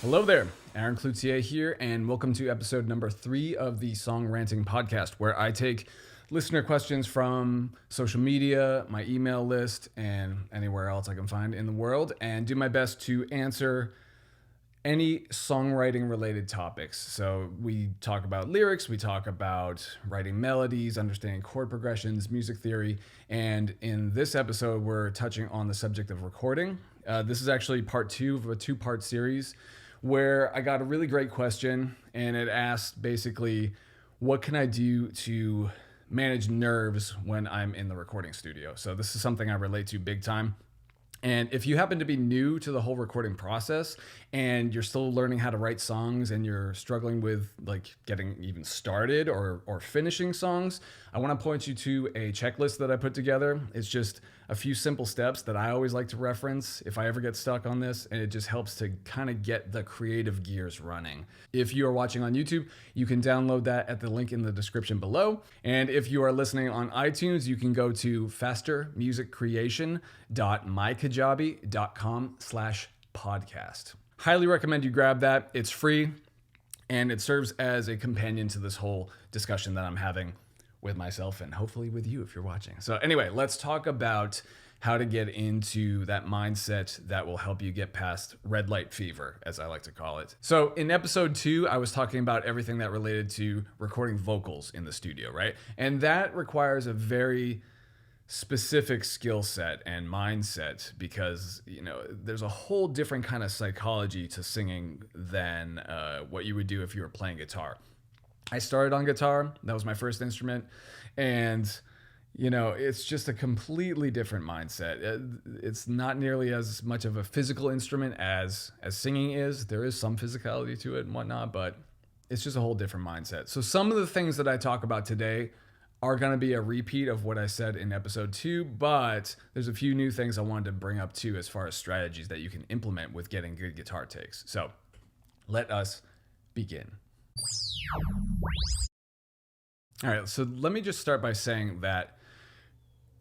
Hello there, Aaron Cloutier here, and welcome to episode number 3 of the Songranting podcast, where I take listener questions from social media, my email list, and anywhere else I can find in the world, and do my best to answer any songwriting related topics. So we talk about lyrics, we talk about writing melodies, understanding chord progressions, music theory, and in this episode, we're touching on the subject of recording. This is actually part 2 of a 2-part series where I got a really great question, and it asked basically, what can I do to manage nerves when I'm in the recording studio? So this is something I relate to big time. And if you happen to be new to the whole recording process and you're still learning how to write songs and you're struggling with like getting even started or finishing songs, I want to point you to a checklist that I put together. It's just a few simple steps that I always like to reference if I ever get stuck on this, and it just helps to kind of get the creative gears running. If you are watching on YouTube, you can download that at the link in the description below. And if you are listening on iTunes, you can go to fastermusiccreation.mykajabi.com/podcast. Highly recommend you grab that. It's free and it serves as a companion to this whole discussion that I'm having with myself and hopefully with you if you're watching. So anyway, let's talk about how to get into that mindset that will help you get past red light fever, as I like to call it. So in episode 2, I was talking about everything that related to recording vocals in the studio, right? And that requires a very specific skill set and mindset because, you know, there's a whole different kind of psychology to singing than what you would do if you were playing guitar. I started on guitar. That was my first instrument. And, you know, it's just a completely different mindset. It's not nearly as much of a physical instrument as singing is. There is some physicality to it and whatnot, but it's just a whole different mindset. So some of the things that I talk about today are going to be a repeat of what I said in episode 2, but there's a few new things I wanted to bring up too as far as strategies that you can implement with getting good guitar takes. So let us begin. All right, so let me just start by saying that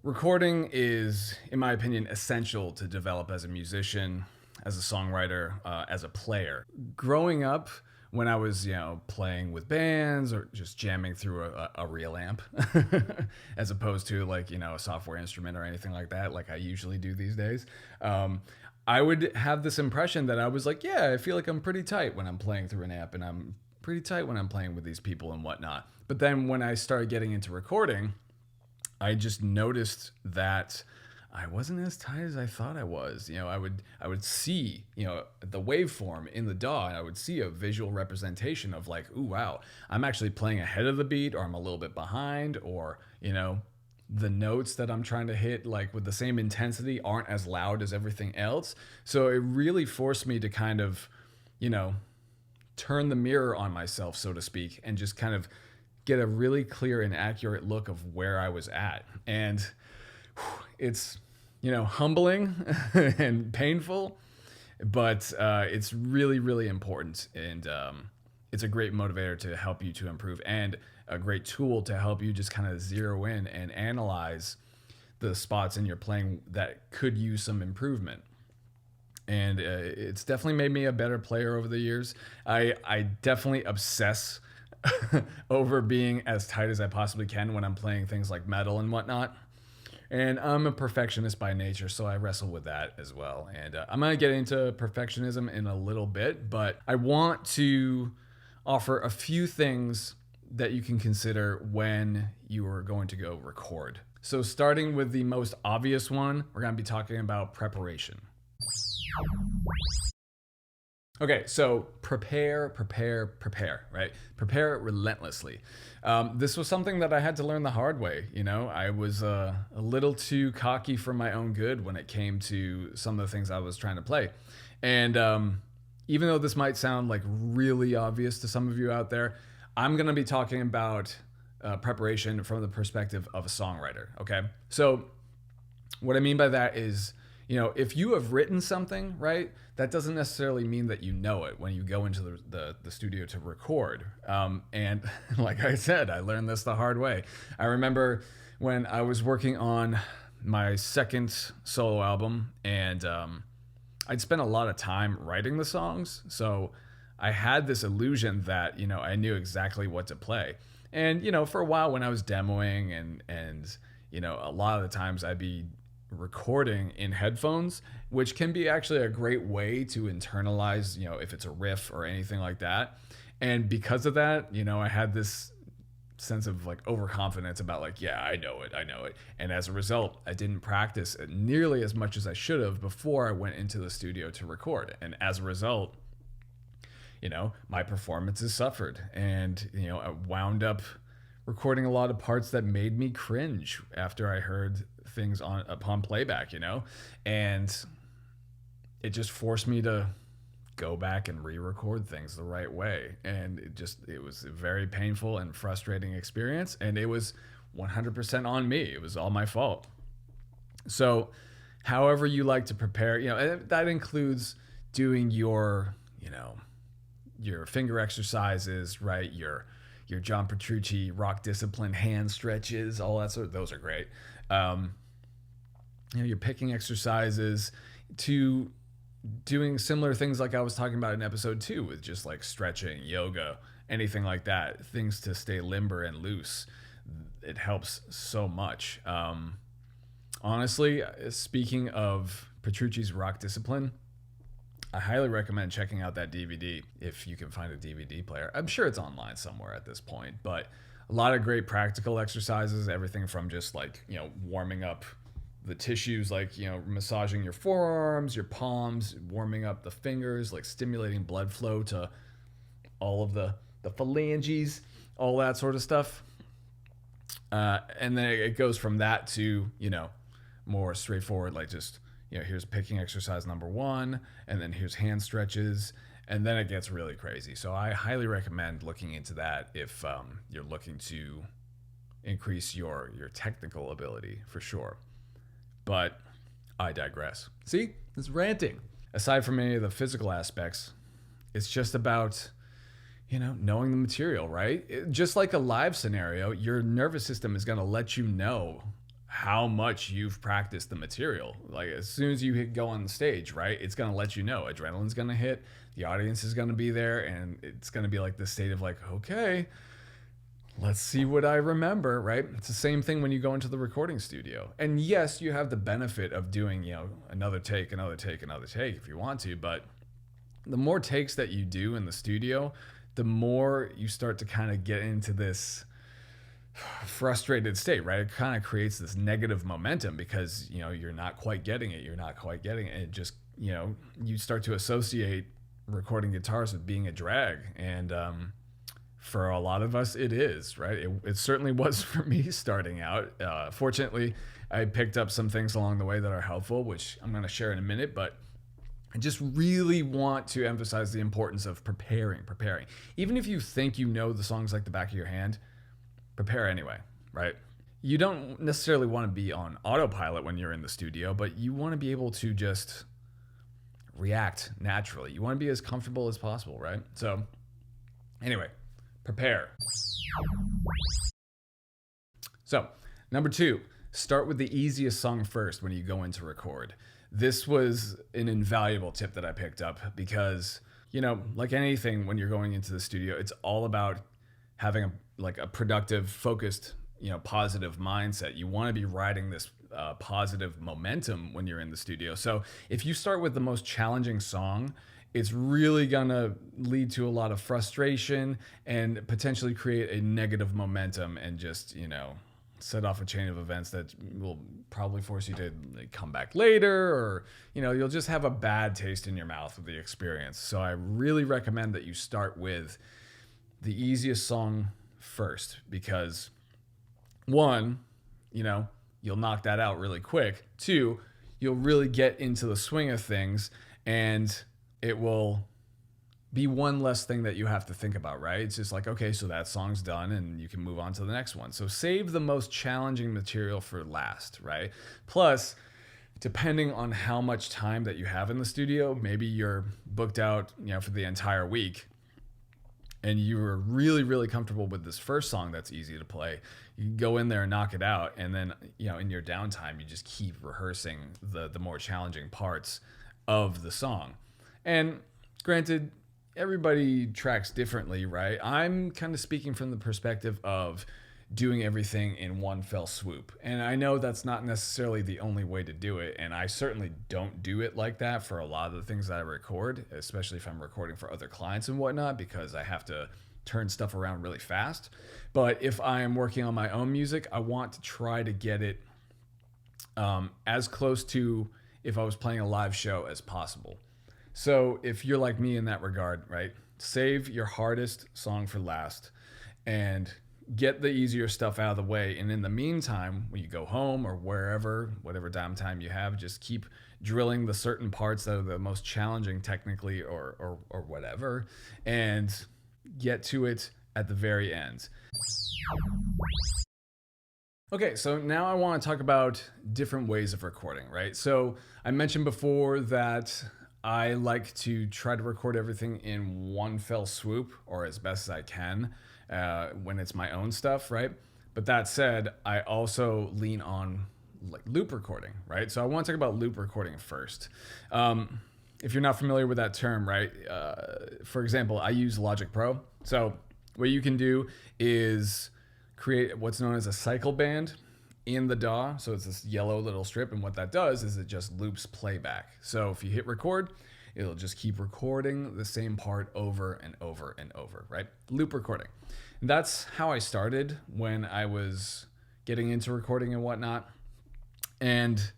recording is, in my opinion, essential to develop as a musician, as a songwriter, as a player. Growing up, when I was, playing with bands or just jamming through a real amp, as opposed to like, a software instrument or anything like that, like I usually do these days, I would have this impression that I was like, yeah, I feel like I'm pretty tight when I'm playing through an amp, and I'm pretty tight when I'm playing with these people and whatnot. But then when I started getting into recording, I just noticed that I wasn't as tight as I thought I was. I would see, the waveform in the DAW, and I would see a visual representation of like, ooh, wow, I'm actually playing ahead of the beat, or I'm a little bit behind, or, the notes that I'm trying to hit, like with the same intensity, aren't as loud as everything else. So it really forced me to kind of, turn the mirror on myself, so to speak, and just kind of get a really clear and accurate look of where I was at. And it's, humbling and painful, but it's really, really important. And it's a great motivator to help you to improve, and a great tool to help you just kind of zero in and analyze the spots in your playing that could use some improvement. And it's definitely made me a better player over the years. I definitely obsess over being as tight as I possibly can when I'm playing things like metal and whatnot. And I'm a perfectionist by nature, so I wrestle with that as well. And I'm going to get into perfectionism in a little bit, but I want to offer a few things that you can consider when you are going to go record. So starting with the most obvious one, we're going to be talking about preparation. Okay, so prepare, right? Prepare relentlessly. This was something that I had to learn the hard way. I was a little too cocky for my own good when it came to some of the things I was trying to play. And even though this might sound like really obvious to some of you out there, I'm going to be talking about preparation from the perspective of a songwriter, okay? So what I mean by that is, if you have written something, right, that doesn't necessarily mean that you know it when you go into the studio to record. And like I said, I learned this the hard way. I remember when I was working on my second solo album, and I'd spent a lot of time writing the songs, so I had this illusion that, I knew exactly what to play. And, for a while when I was demoing and a lot of the times I'd be recording in headphones, which can be actually a great way to internalize, if it's a riff or anything like that. And because of that, I had this sense of like overconfidence about like, yeah, I know it. And as a result, I didn't practice nearly as much as I should have before I went into the studio to record. And as a result, my performances suffered, and I wound up recording a lot of parts that made me cringe after I heard things upon playback, and it just forced me to go back and re-record things the right way. And it was a very painful and frustrating experience, and it was 100% on me. It was all my fault. So however you like to prepare, that includes doing your finger exercises, right? Your John Petrucci rock discipline hand stretches, all that sort of, those are great. Your picking exercises, to doing similar things like I was talking about in episode 2 with just like stretching, yoga, anything like that, things to stay limber and loose. It helps so much. Honestly, speaking of Petrucci's rock discipline, I highly recommend checking out that DVD if you can find a DVD player. I'm sure it's online somewhere at this point, but a lot of great practical exercises, everything from just like, warming up the tissues, like, massaging your forearms, your palms, warming up the fingers, like stimulating blood flow to all of the phalanges, all that sort of stuff. And then it goes from that to, more straightforward, like just, here's picking exercise number 1, and then here's hand stretches, and then it gets really crazy. So I highly recommend looking into that if you're looking to increase your technical ability, for sure. But I digress. See, it's ranting. Aside from any of the physical aspects, it's just about, knowing the material, right? Just like a live scenario, your nervous system is going to let you know how much you've practiced the material. Like as soon as you go on the stage, right, it's going to let you know. Adrenaline's going to hit, the audience is going to be there, and it's going to be like this state of like, okay, let's see what I remember, right? It's the same thing when you go into the recording studio. And yes, you have the benefit of doing, another take if you want to, but the more takes that you do in the studio, the more you start to kind of get into this frustrated state, right? It kind of creates this negative momentum because, you're not quite getting it. It just, you start to associate recording guitars with being a drag. And, for a lot of us, it is, right? It certainly was for me starting out. Fortunately, I picked up some things along the way that are helpful, which I'm going to share in a minute, but I just really want to emphasize the importance of preparing. Even if you think you know the songs like the back of your hand, prepare anyway, right? You don't necessarily want to be on autopilot when you're in the studio, but you want to be able to just react naturally. You want to be as comfortable as possible, right? So anyway, prepare. So, number 2, start with the easiest song first when you go in to record. This was an invaluable tip that I picked up because, like anything when you're going into the studio, it's all about having a productive, focused, positive mindset. You want to be riding this positive momentum when you're in the studio. So if you start with the most challenging song, it's really gonna lead to a lot of frustration and potentially create a negative momentum and just, set off a chain of events that will probably force you to come back later, or, you'll just have a bad taste in your mouth with the experience. So I really recommend that you start with the easiest song first, because 1, you'll knock that out really quick. 2, you'll really get into the swing of things, and it will be one less thing that you have to think about, right? It's just like, okay, so that song's done and you can move on to the next one. So save the most challenging material for last, right? Plus, depending on how much time that you have in the studio, maybe you're booked out, for the entire week, and you were really, really comfortable with this first song that's easy to play. You can go in there and knock it out, and then, in your downtime, you just keep rehearsing the more challenging parts of the song. And granted, everybody tracks differently, right? I'm kind of speaking from the perspective of doing everything in one fell swoop. And I know that's not necessarily the only way to do it. And I certainly don't do it like that for a lot of the things that I record, especially if I'm recording for other clients and whatnot, because I have to turn stuff around really fast. But if I am working on my own music, I want to try to get it as close to if I was playing a live show as possible. So if you're like me in that regard, right, save your hardest song for last and get the easier stuff out of the way. And in the meantime, when you go home or wherever, whatever downtime you have, just keep drilling the certain parts that are the most challenging technically or whatever, and get to it at the very end. Okay, so now I want to talk about different ways of recording, right? So I mentioned before that I like to try to record everything in one fell swoop, or as best as I can, when it's my own stuff, right? But that said, I also lean on like loop recording, right? So I want to talk about loop recording first. If you're not familiar with that term, right? For example, I use Logic Pro. So what you can do is create what's known as a cycle band in the DAW. So it's this yellow little strip. And what that does is it just loops playback. So if you hit record, it'll just keep recording the same part over and over and over, right? Loop recording. And that's how I started when I was getting into recording and whatnot. And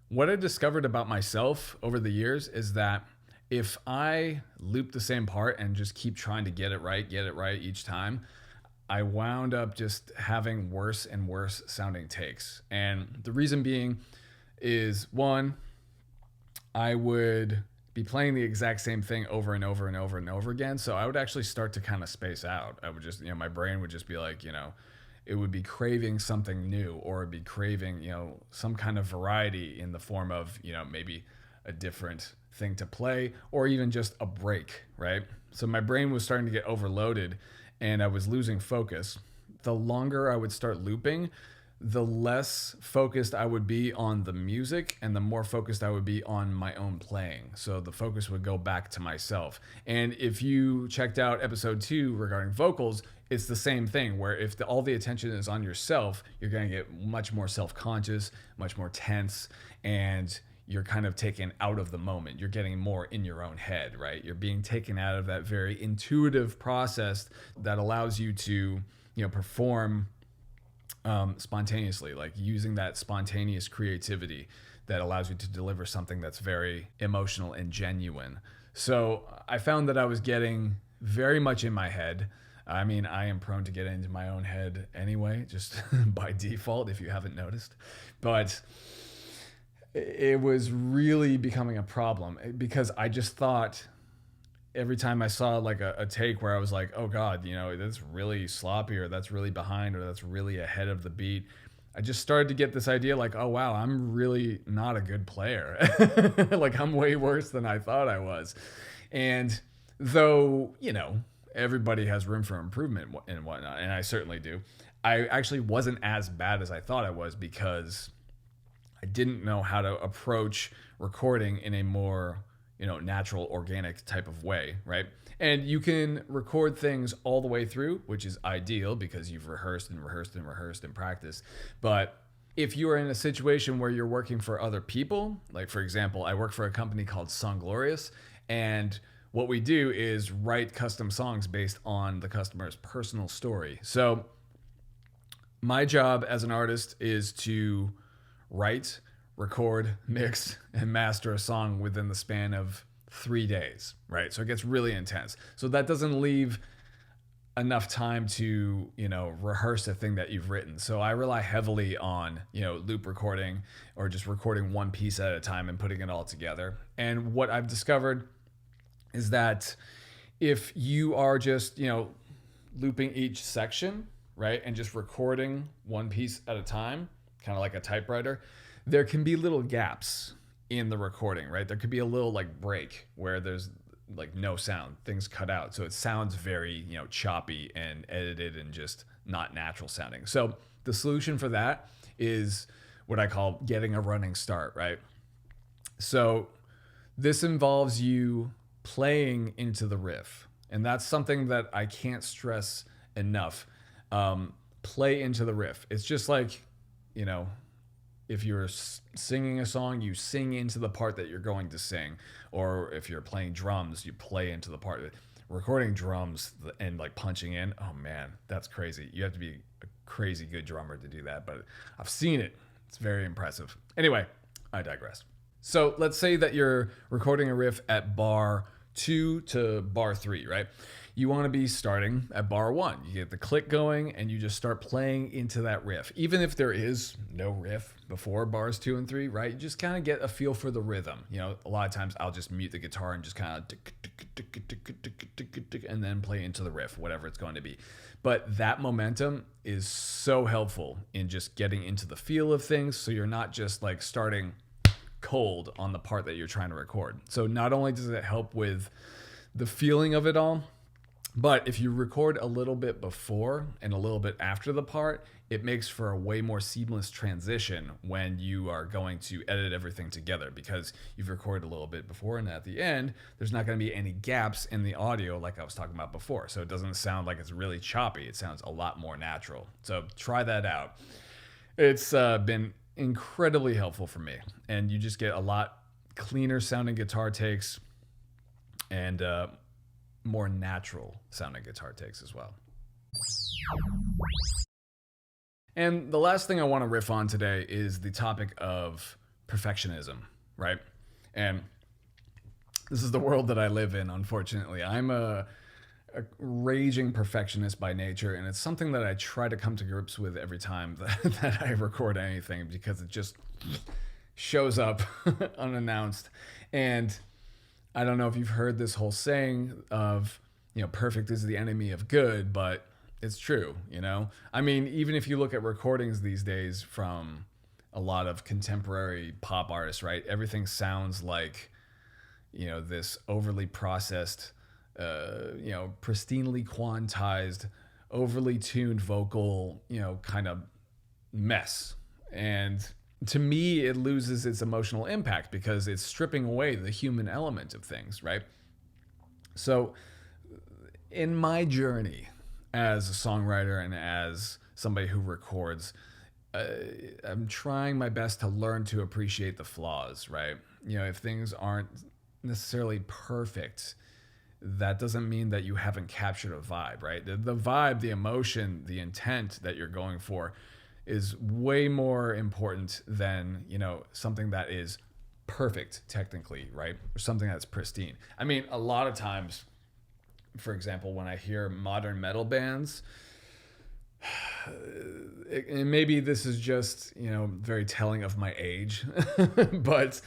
what I discovered about myself over the years is that if I loop the same part and just keep trying to get it right each time, I wound up just having worse and worse sounding takes. And the reason being is, one, I would be playing the exact same thing over and over and over and over again. So I would actually start to kind of space out. I would just, my brain would just be like, it would be craving something new, or it'd be craving, some kind of variety in the form of, maybe a different thing to play, or even just a break, right? So my brain was starting to get overloaded and I was losing focus. The longer I would start looping, the less focused I would be on the music and the more focused I would be on my own playing. So the focus would go back to myself. And if you checked out episode 2 regarding vocals, it's the same thing, where if all the attention is on yourself, you're going to get much more self-conscious, much more tense, and you're kind of taken out of the moment. You're getting more in your own head, right? You're being taken out of that very intuitive process that allows you to, perform spontaneously, like using that spontaneous creativity that allows you to deliver something that's very emotional and genuine. So I found that I was getting very much in my head. I mean, I am prone to get into my own head anyway, just by default, if you haven't noticed. But it was really becoming a problem because I just thought every time I saw like a take where I was like, oh God, that's really sloppy, or that's really behind, or that's really ahead of the beat, I just started to get this idea like, oh wow, I'm really not a good player. Like I'm way worse than I thought I was. And though, everybody has room for improvement and whatnot, and I certainly do, I actually wasn't as bad as I thought I was because I didn't know how to approach recording in a more, natural, organic type of way, right? And you can record things all the way through, which is ideal because you've rehearsed and rehearsed and rehearsed and practiced. But if you are in a situation where you're working for other people, like for example, I work for a company called Songranting, and what we do is write custom songs based on the customer's personal story. So my job as an artist is to write, record, mix, and master a song within the span of 3 days, right? So it gets really intense. So that doesn't leave enough time to, rehearse a thing that you've written. So I rely heavily on, loop recording or just recording one piece at a time and putting it all together. And what I've discovered is that if you are just, looping each section, right, and just recording one piece at a time, kind of like a typewriter, there can be little gaps in the recording, right? There could be a little like break where there's like no sound, things cut out. So it sounds very, choppy and edited and just not natural sounding. So the solution for that is what I call getting a running start, right? So This involves you playing into the riff. And that's something that I can't stress enough. Play into the riff. It's just like, you know, if you're singing a song, you sing into the part that you're going to sing. Or if you're playing drums, you play into the part. Recording drums and like punching in, oh man, that's crazy. You have to be a crazy good drummer to do that, but I've seen it. It's very impressive. Anyway, I digress. So let's say that you're recording a riff at bar 2 to bar 3, right? You want to be starting at bar 1. You get the click going and you just start playing into that riff. Even if there is no riff before bars 2 and 3, right? You just kind of get a feel for the rhythm. You know, a lot of times I'll just mute the guitar and just kind of and then play into the riff, whatever it's going to be. But that momentum is so helpful in just getting into the feel of things, so you're not just like starting cold on the part that you're trying to record. So not only does it help with the feeling of it all, but if you record a little bit before and a little bit after the part, it makes for a way more seamless transition when you are going to edit everything together, because you've recorded a little bit before, and at the end, there's not going to be any gaps in the audio like I was talking about before. So it doesn't sound like it's really choppy. It sounds a lot more natural. So try that out. It's been incredibly helpful for me, and you just get a lot cleaner sounding guitar takes and more natural sounding guitar takes as well. And the last thing I want to riff on today is the topic of perfectionism, right? And this is the world that I live in, unfortunately. I'm a raging perfectionist by nature, and it's something that I try to come to grips with every time that I record anything, because it just shows up unannounced. And I don't know if you've heard this whole saying of, you know, perfect is the enemy of good, but it's true, you know? I mean, even if you look at recordings these days from a lot of contemporary pop artists, right? Everything sounds like, you know, this overly processed, you know, pristinely quantized, overly tuned vocal, you know, kind of mess. And to me, it loses its emotional impact because it's stripping away the human element of things, right? So in my journey as a songwriter and as somebody who records, I'm trying my best to learn to appreciate the flaws, right? You know, if things aren't necessarily perfect, that doesn't mean that you haven't captured a vibe, right? The vibe, the emotion, the intent that you're going for is way more important than, you know, something that is perfect technically, right? Or something that's pristine. I mean, a lot of times, for example, when I hear modern metal bands, and maybe this is just, you know, very telling of my age, but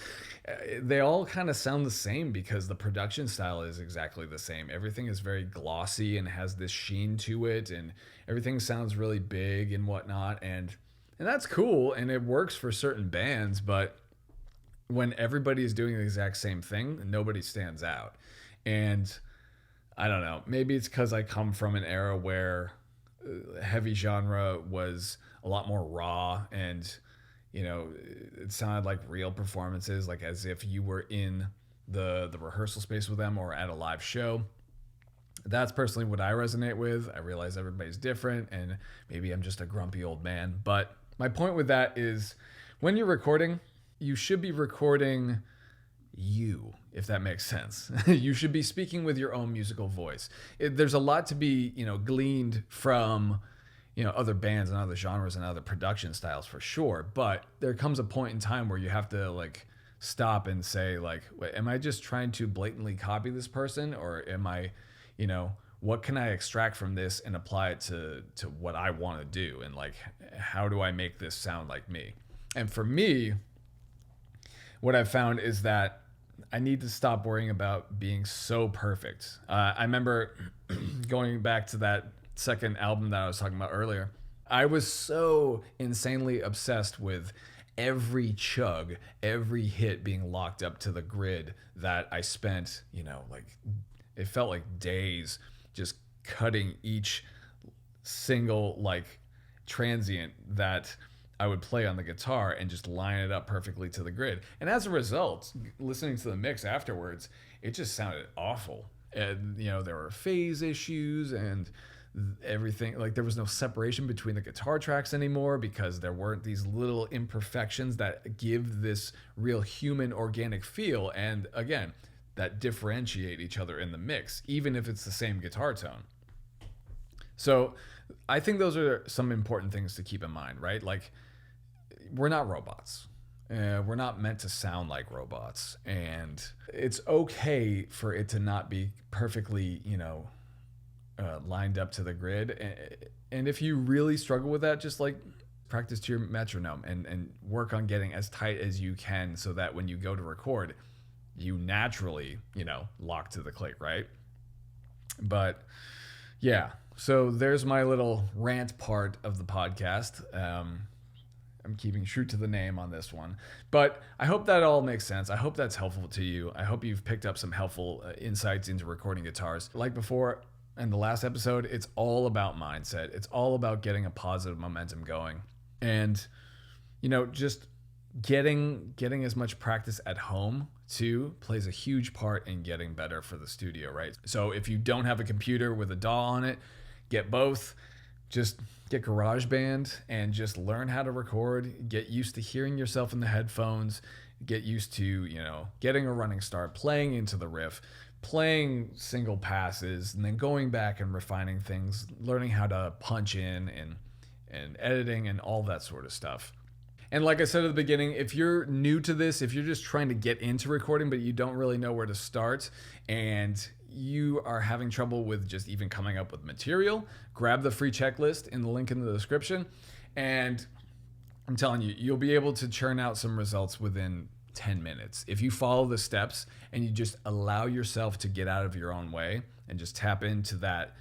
they all kind of sound the same because the production style is exactly the same. Everything is very glossy and has this sheen to it, and everything sounds really big and whatnot, and that's cool, and it works for certain bands, but when everybody is doing the exact same thing, nobody stands out. And I don't know, maybe it's because I come from an era where heavy genre was a lot more raw, and, you know, it sounded like real performances, like as if you were in the rehearsal space with them or at a live show. That's personally what I resonate with. I realize everybody's different, and maybe I'm just a grumpy old man. But my point with that is, when you're recording, you should be recording you, if that makes sense. You should be speaking with your own musical voice. There's a lot to be, you know, gleaned from, you know, other bands and other genres and other production styles for sure. But there comes a point in time where you have to like stop and say, like, wait, am I just trying to blatantly copy this person, or am I, you know, what can I extract from this and apply it to what I want to do, and like, how do I make this sound like me? And for me, what I've found is that I need to stop worrying about being so perfect. I remember going back to that second album that I was talking about earlier. I was so insanely obsessed with every chug, every hit being locked up to the grid that I spent, you know, like, it felt like days just cutting each single like transient that I would play on the guitar and just line it up perfectly to the grid. And as a result, listening to the mix afterwards, it just sounded awful. And, there were phase issues and everything. Like, there was no separation between the guitar tracks anymore because there weren't these little imperfections that give this real human organic feel. And again, that differentiate each other in the mix, even if it's the same guitar tone. So I think those are some important things to keep in mind, right? Like, we're not robots. We're not meant to sound like robots. And it's okay for it to not be perfectly, lined up to the grid. And if you really struggle with that, just like practice to your metronome and work on getting as tight as you can so that when you go to record, you naturally, lock to the click, right? But yeah, so there's my little rant part of the podcast. I'm keeping true to the name on this one, but I hope that all makes sense. I hope that's helpful to you. I hope you've picked up some helpful insights into recording guitars. Like before in the last episode, it's all about mindset. It's all about getting a positive momentum going, and just getting as much practice at home too plays a huge part in getting better for the studio, right? So if you don't have a computer with a DAW on it, get both. Just get GarageBand and just learn how to record. Get used to hearing yourself in the headphones. Get used to, getting a running start, playing into the riff, playing single passes, and then going back and refining things, learning how to punch in and editing and all that sort of stuff. And like I said at the beginning, if you're new to this, if you're just trying to get into recording, but you don't really know where to start, and you are having trouble with just even coming up with material, grab the free checklist in the link in the description. And I'm telling you, you'll be able to churn out some results within 10 minutes. If you follow the steps and you just allow yourself to get out of your own way and just tap into that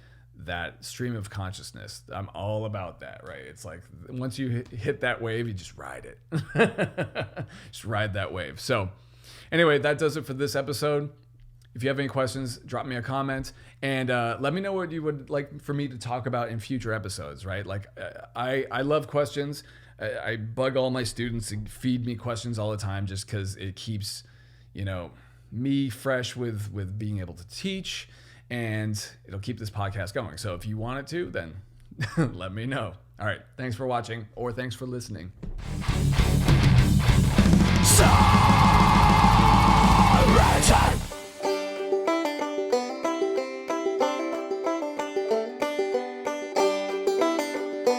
stream of consciousness. I'm all about that, right? It's like once you hit that wave, you just ride it. Just ride that wave. So anyway, that does it for this episode. If you have any questions, drop me a comment and let me know what you would like for me to talk about in future episodes, right? Like I love questions. I bug all my students to feed me questions all the time just because it keeps, me fresh with being able to teach, and it'll keep this podcast going. So if you want it to, then let me know. All right. Thanks for watching, or thanks for listening. Songranting.